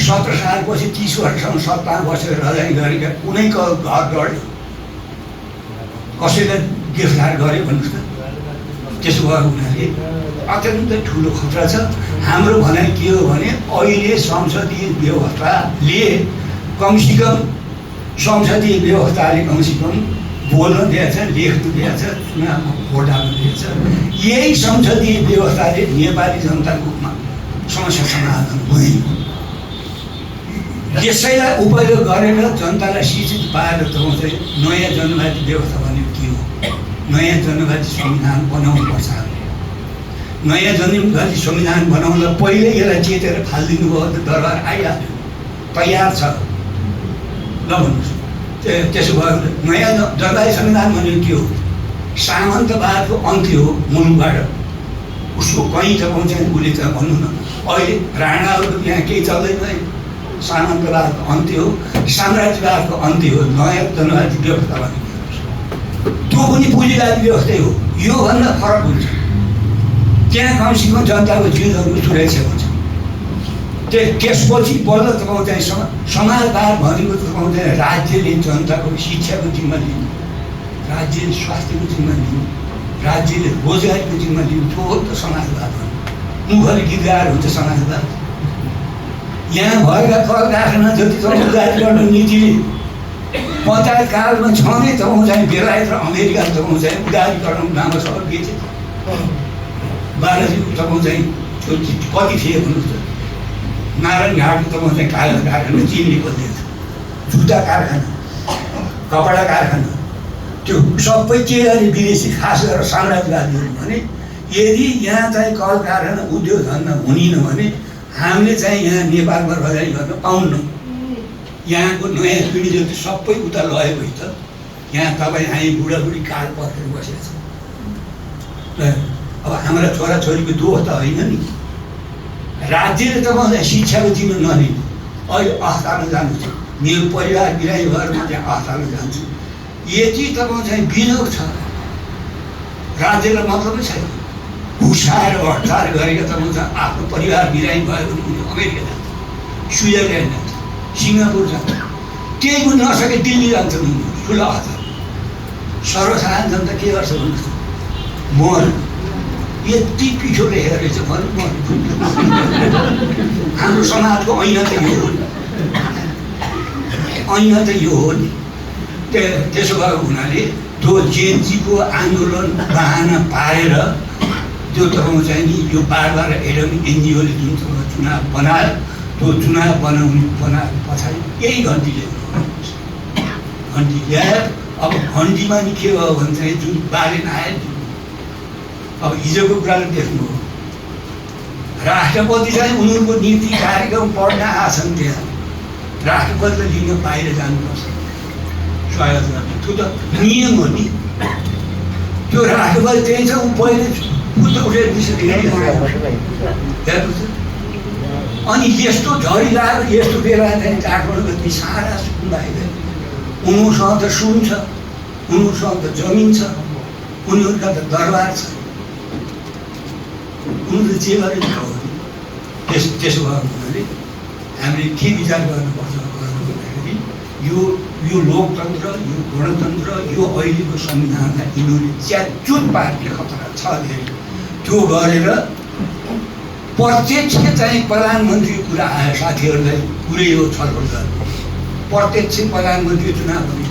17 सालपछि 30 वर्षसम्म सत्तामा बसेर रजाइ गरेका कुनैको घर गढ्यो कसैलाई गिरफ्तार गर्यो भन्नुहोस् त। त्यसो भयो हुनाले अत्यन्तै ठुलो खतरा छ। हाम्रो भनाइ के हो भने अहिले संसदीय व्यवस्थाले कमसेकम संसदीय व्यवस्थाले कमसेकम बोल्न दिएछ, लेख्नु दिएछ, चुनावमा भोट हाल्नु दिएछ। यही संसदीय व्यवस्थाले नेपाली जनताको समस्या समाधान हुँदैन। यसैलाई उपयोग गरेर जनतालाई शिक्षित पारेर तपाईँ चाहिँ नयाँ जनवादी व्यवस्था भनेको के हो, नयाँ जनवादी संविधान बनाउनुपर्छ। नयाँ जनवादी संविधान बनाउँदा पहिले यसलाई चेतेर फालिदिनु भयो त दरबार आइहाल्यो, तयार छ। ल भन्नुहोस्, त्यसो भयो नयाँ जनवादी संविधान भनेको के हो? सामन्तवादको अन्त्य हो मुलुकबाट। उसको कहीँ तपाईँ चाहिँ उसले त भन्नु न, अहिले राणाहरूको यहाँ केही चल्दैन है। सामन्तवादको अन्त्य हो, साम्राज्यवादको अन्त्य हो नयाँ जनवादी व्यवस्था भनेको। त्यो पनि पुँजीवादी व्यवस्थै हो। योभन्दा फरक हुन्छ। त्यहाँ कमसेकम जनताको जीवनहरूको सुरक्षा हुन्छ। त्यसपछि बल्ल तपाईँ चाहिँ समाजवाद भनेको तपाईँ चाहिँ राज्यले जनताको शिक्षाको जिम्मा लिनु, राज्यले स्वास्थ्यको जिम्मा लिनु, राज्यले रोजगारीको जिम्मा लिनु। त्यो हो त समाजवाद हो। मुखले गीत गाएर हुन्छ समाजवाद। यहाँ भएका कल कारखाना जति तपाईँ उधारी गर्नु नीतिले पञ्चायत कालमा छँदै तपाईँ चाहिँ बेलायत र अमेरिका तपाईँ चाहिँ उदारीकरण नाममा सबै बेचे। बाह्रजी तपाईँ चाहिँ कति थिए भन्नुहोस् त। नारायण घाटको तपाईँ चाहिँ कागज कारखाना चिनी खोलिदिएको छ, जुत्ता कारखाना, कपडा कारखाना, त्यो सबै के गरे विदेशी खास गरेर साम्राज्यवादीहरू भने यदि यहाँ चाहिँ कल कारखाना उद्योग धन्दा हुनिन भने हामीले चाहिँ यहाँ नेपालमा रजाइ गर्न पाउन्न। यहाँको नयाँ पिँढीले त सबै उता लगेको त यहाँ तपाईँ हामी बुढाबुढी काल पर्खेर बसेको छ। अब हाम्रा छोराछोरीको दोष त होइन नि। राज्यले तपाईँलाई शिक्षाको जिम्मा नलिनु। अहिले अस्पतालमा जानु छ, मेरो परिवार बिरामी भएर म त्यहाँ अस्पतालमा जान्छु। यति तपाईँ चाहिँ बिजोग छ, राज्यलाई मतलबै छैन। घुसाएर हडताल गरेर तपाईँ चाहिँ आफ्नो परिवार बिरामी भयो भने उनी अमेरिका जान्छ, स्विजरल्यान्ड जान्छ, सिङ्गापुर जान्छ। केही पनि नसके दिल्ली जान्छ ठुलो हतार। सर्वसाधारण जनता के गर्छ भन्नुहोस् त? मर यति पिठो लेखेर रहेछ भन्नु म। हाम्रो समाजको ऐना त यो हो नि, ऐना त यो हो नि। त्यसो भएको हुनाले त्यो जेएनजीको आन्दोलन बहाना पारेर त्यो तपाईँ चाहिँ नि यो बार एडमिक एनजिओले जुन चुनाव बनायो त्यो चुनाव बनाएको पछाडि यही घन्टीले घन्टी ल्यायो। अब घन्टीमा नि के भयो भने चाहिँ जुन बालेन आयो, अब हिजोको कुराले देख्नु हो, राष्ट्रपति चाहिँ उनीहरूको नीति कार्यक्रम पढ्न आछन्। त्यहाँ राष्ट्रपतिले लिन बाहिर जानुपर्छ स्वागत गर्न, त्यो त नियम हो नि। त्यो राष्ट्रपति त्यही छ, ऊ पहिले बुद्ध उठेर हेर्नुहोस्। अनि यस्तो झरी लगाएर यस्तो बेला चाहिँ काठमाडौँको ती सारा सुन्दाखेरि उनीहरूसँग त सुन छ, उनीहरूसँग त जमिन छ, उनीहरूका त दरबार छ, उनीहरूले जे गरेको हो। त्यसो भयो भने हामीले के विचार गर्नुपर्छ भन्दाखेरि यो लोकतन्त्र, यो गणतन्त्र, यो अहिलेको संविधानलाई यिनीहरूले च्याचुत पार्ने खतरा छ धेरै। त्यो गरेर प्रत्यक्ष चाहिँ प्रधानमन्त्रीको कुरा आयो, साथीहरूलाई कुरै हो छलफल गर्नु। प्रत्यक्ष प्रधानमन्त्री चुनाव भने